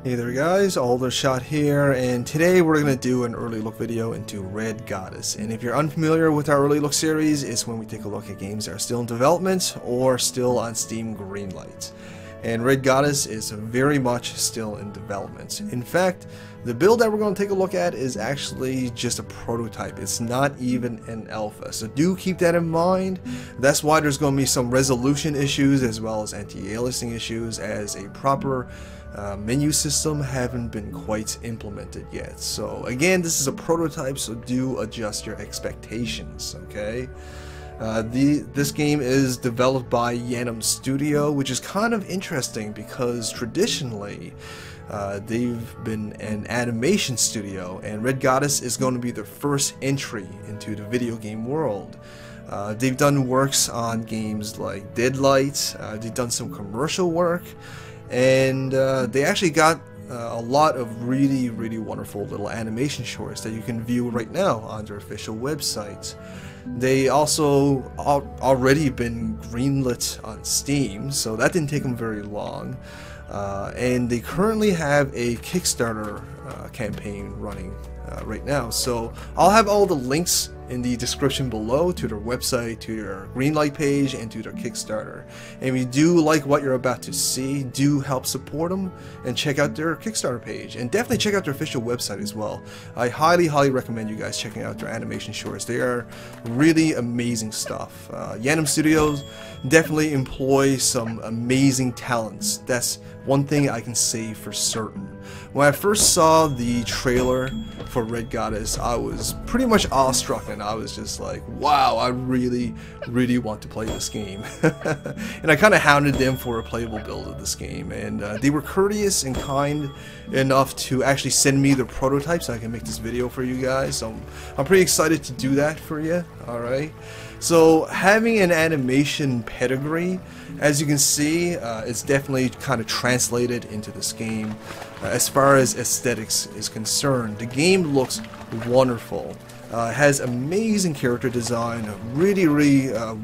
Hey there guys, Aldershot here, and today we're going to do an early look video into Red Goddess. And if you're unfamiliar with our early look series, it's when we take a look at games that are still in development or still on Steam Greenlight. And Red Goddess is very much still in development. In fact, the build that we're going to take a look at is actually just a prototype. It's not even an alpha, so do keep that in mind. That's why there's going to be some resolution issues as well as anti-aliasing issues, as a proper menu system haven't been quite implemented yet. So again, this is a prototype, so do adjust your expectations, okay? This game is developed by Yanim Studio, which is kind of interesting because traditionally they've been an animation studio, and Red Goddess is going to be their first entry into the video game world. They've done works on games like Deadlight, they've done some commercial work, and they actually got a lot of really wonderful little animation shorts that you can view right now on their official website. They also already been greenlit on Steam, so that didn't take them very long. And they currently have a Kickstarter campaign running right now. So I'll have all the links in the description below to their website, to their Greenlight page, and to their Kickstarter. And if you do like what you're about to see, do help support them and check out their Kickstarter page, and definitely check out their official website as well. I highly recommend you guys checking out their animation shorts. They are really amazing stuff. Yanim Studios definitely employ some amazing talents. That's one thing I can say for certain. When I first saw the trailer for Red Goddess, I was pretty much awestruck, and I was just like, wow, I really want to play this game. And I kind of hounded them for a playable build of this game, and they were courteous and kind enough to actually send me the prototype so I can make this video for you guys. So I'm pretty excited to do that for you. Alright, so having an animation pedigree, as you can see, it's definitely kind of translated into this game. As far as aesthetics is concerned, the game looks wonderful. It has amazing character design, really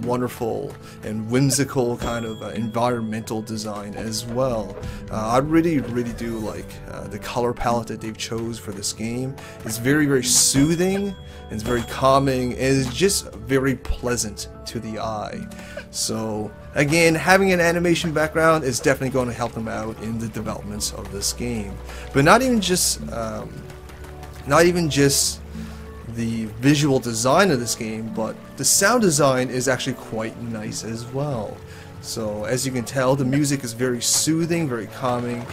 wonderful and whimsical kind of environmental design as well. I really do like the color palette that they've chose for this game. It's very soothing, and it's very calming, and it's just very pleasant to the eye. So again, having an animation background is definitely going to help them out in the developments of this game. But not even just the visual design of this game, but the sound design is actually quite nice as well. So as you can tell, the music is very soothing, very calming,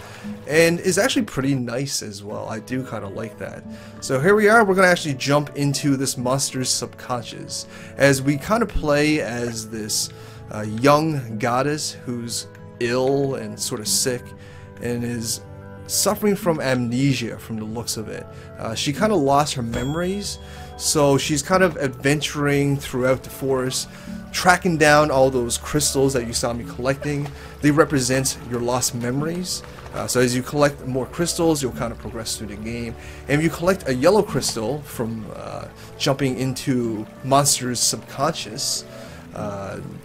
and is actually pretty nice as well. I do kind of like that. So here we are, we're going to actually jump into this monster's subconscious as we kind of play as this young goddess who's ill and sort of sick and is suffering from amnesia from the looks of it. She kind of lost her memories, so she's kind of adventuring throughout the forest, tracking down all those crystals that you saw me collecting. They represent your lost memories. So as you collect more crystals, you'll kind of progress through the game. And if you collect a yellow crystal from jumping into monster's subconscious,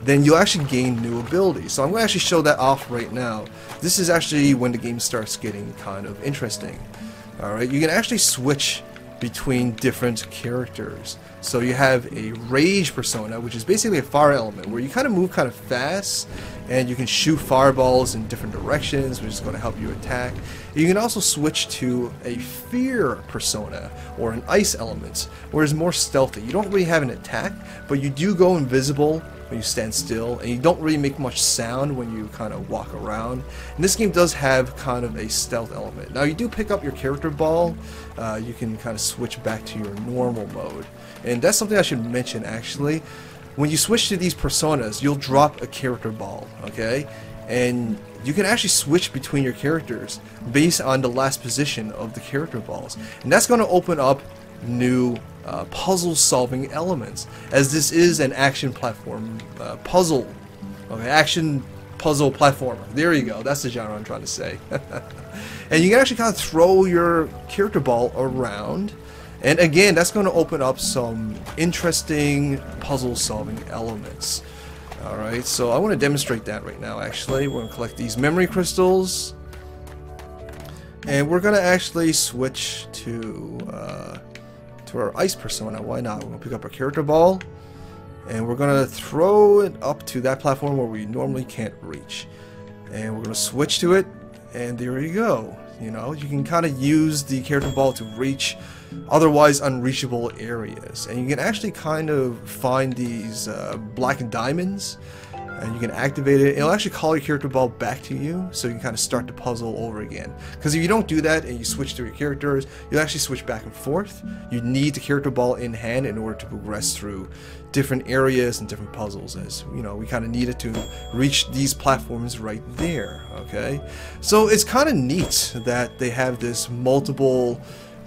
then you'll actually gain new abilities. So I'm going to actually show that off right now. This is actually when the game starts getting kind of interesting. Alright, you can actually switch between different characters. So you have a rage persona, which is basically a fire element, where you kind of move kind of fast, and you can shoot fireballs in different directions, which is going to help you attack. You can also switch to a fear persona, or an ice element, where it's more stealthy. You don't really have an attack, but you do go invisible when you stand still, and you don't really make much sound when you kind of walk around. And this game does have kind of a stealth element. Now you do pick up your character ball, you can kind of switch back to your normal mode. And that's something I should mention actually. When you switch to these personas, you'll drop a character ball, okay? And you can actually switch between your characters based on the last position of the character balls. And that's going to open up new puzzle solving elements, as this is an action platform puzzle. Okay, action puzzle platformer. There you go, that's the genre I'm trying to say. And you can actually kind of throw your character ball around, and again, that's going to open up some interesting puzzle solving elements. Alright, so I want to demonstrate that right now actually. We're going to collect these memory crystals. And we're gonna actually switch to our ice persona. Why not? We're gonna pick up our character ball, and we're gonna throw it up to that platform where we normally can't reach. And we're gonna switch to it, and there you go. You know, you can kind of use the character ball to reach otherwise unreachable areas, and you can actually kind of find these black diamonds, and you can activate it. It'll actually call your character ball back to you, so you can kind of start the puzzle over again. Because if you don't do that and you switch to your characters, you'll actually switch back and forth. You need the character ball in hand in order to progress through different areas and different puzzles, as you know, we kind of needed to reach these platforms right there. Okay, so it's kind of neat that they have this multiple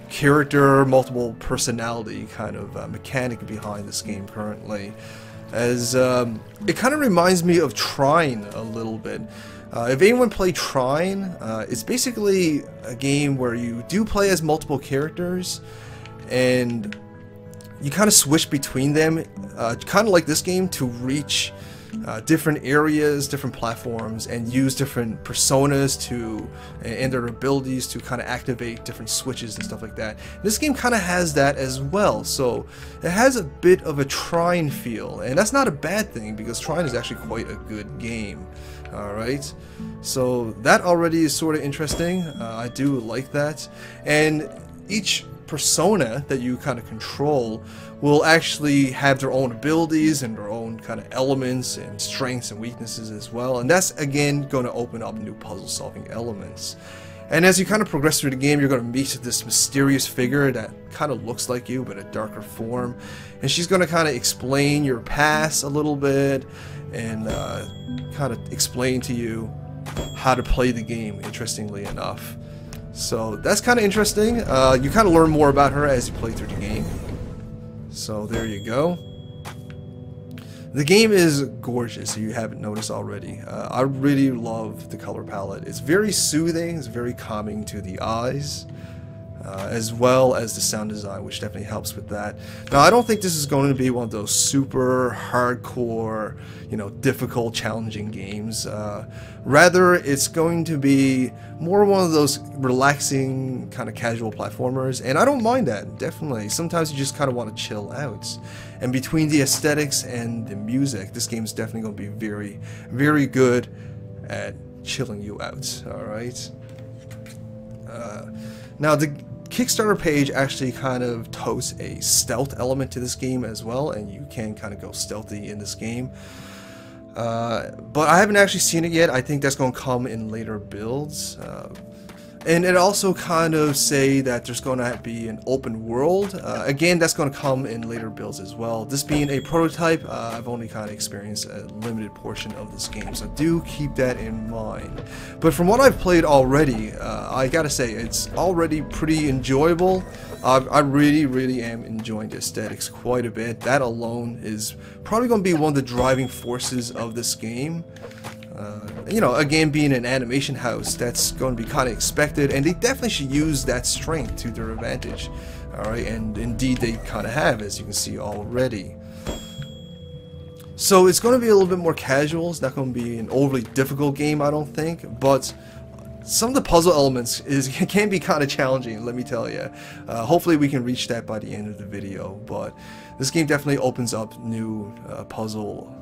character, multiple personality kind of mechanic behind this game currently, as it kind of reminds me of Trine a little bit. If anyone played Trine, it's basically a game where you do play as multiple characters, and you kind of switch between them, kind of like this game, to reach different areas, different platforms, and use different personas to and their abilities to kind of activate different switches and stuff like that. This game kind of has that as well, so it has a bit of a Trine feel, and that's not a bad thing because Trine is actually quite a good game. Alright, so that already is sort of interesting. I do like that, and each persona that you kind of control will actually have their own abilities and their own kind of elements and strengths and weaknesses as well, and that's again going to open up new puzzle solving elements. And as you kind of progress through the game, you're going to meet this mysterious figure that kind of looks like you but a darker form, and she's going to kind of explain your past a little bit and kind of explain to you how to play the game, interestingly enough. So that's kind of interesting. You kind of learn more about her as you play through the game. So there you go. The game is gorgeous, if you haven't noticed already. I really love the color palette. It's very soothing, it's very calming to the eyes, as well as the sound design, which definitely helps with that. Now, I don't think this is going to be one of those super hardcore, you know, difficult, challenging games. Rather, it's going to be more one of those relaxing, kind of casual platformers, and I don't mind that, definitely. Sometimes you just kind of want to chill out. And between the aesthetics and the music, this game is definitely going to be very, very good at chilling you out, alright? Now, the Kickstarter page actually kind of totes a stealth element to this game as well, and you can kind of go stealthy in this game. But I haven't actually seen it yet. I think that's going to come in later builds. And it also kind of say that there's going to be an open world. Again, that's going to come in later builds as well. This being a prototype, I've only kind of experienced a limited portion of this game, so do keep that in mind. But from what I've played already, I gotta say, it's already pretty enjoyable. I really am enjoying the aesthetics quite a bit. That alone is probably going to be one of the driving forces of this game. You know, again, being an animation house, that's going to be kind of expected, and they definitely should use that strength to their advantage. Alright, and indeed they kind of have, as you can see already. So it's going to be a little bit more casual. It's not going to be an overly difficult game, I don't think, but some of the puzzle elements can be kind of challenging, let me tell you. Hopefully we can reach that by the end of the video, but this game definitely opens up new puzzle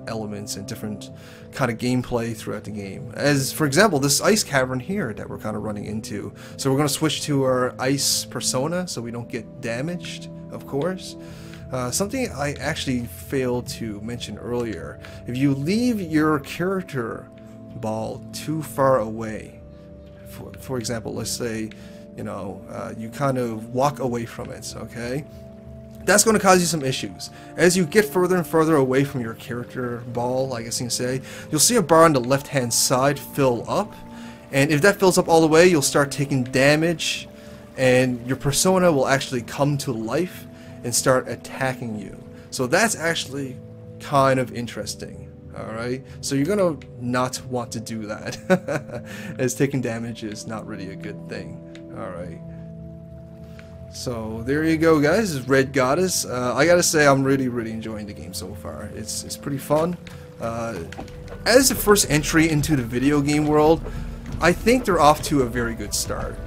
elements and different kind of gameplay throughout the game. As for example, this ice cavern here that we're kind of running into. So we're going to switch to our ice persona so we don't get damaged, of course. Something I actually failed to mention earlier. If you leave your character ball too far away, for example, let's say, you know, you kind of walk away from it, okay? That's going to cause you some issues. As you get further and further away from your character ball, I guess you can say, you'll see a bar on the left-hand side fill up, and if that fills up all the way, you'll start taking damage, and your persona will actually come to life and start attacking you. So that's actually kind of interesting. Alright, so you're gonna not want to do that, as taking damage is not really a good thing. Alright, so there you go, guys. This is Red Goddess. I gotta say, I'm really enjoying the game so far. It's pretty fun. As the first entry into the video game world, I think they're off to a very good start.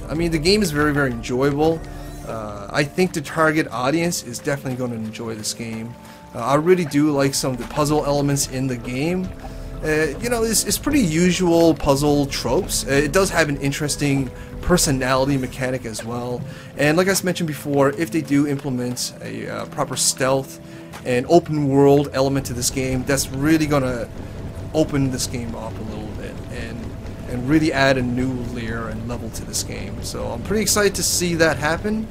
I mean, the game is very, very enjoyable. I think the target audience is definitely going to enjoy this game. I really do like some of the puzzle elements in the game. You know, it's pretty usual puzzle tropes. It does have an interesting personality mechanic as well. And like I mentioned before, if they do implement a proper stealth and open world element to this game, that's really going to open this game up a little bit and really add a new layer and level to this game. So I'm pretty excited to see that happen.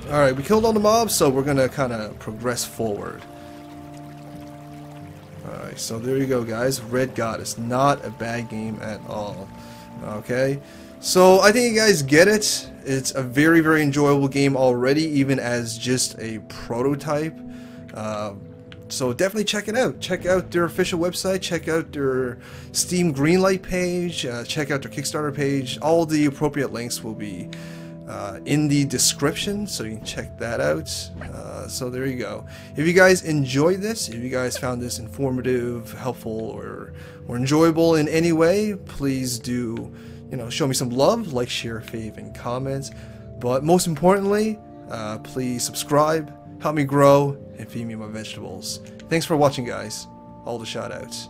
Alright, we killed all the mobs, so we're going to kind of progress forward. Alright, so there you go, guys. Red Goddess. Not a bad game at all. Okay, so I think you guys get it. It's a very, very enjoyable game already, even as just a prototype. So definitely check it out. Check out their official website. Check out their Steam Greenlight page. Check out their Kickstarter page. All the appropriate links will be in the description, so you can check that out. So there you go. If you guys enjoyed this, if you guys found this informative, helpful, or enjoyable in any way, please do, you know, show me some love, like, share, fave, and comments. But most importantly, please subscribe, help me grow, and feed me my vegetables. Thanks for watching, guys. All the shout outs.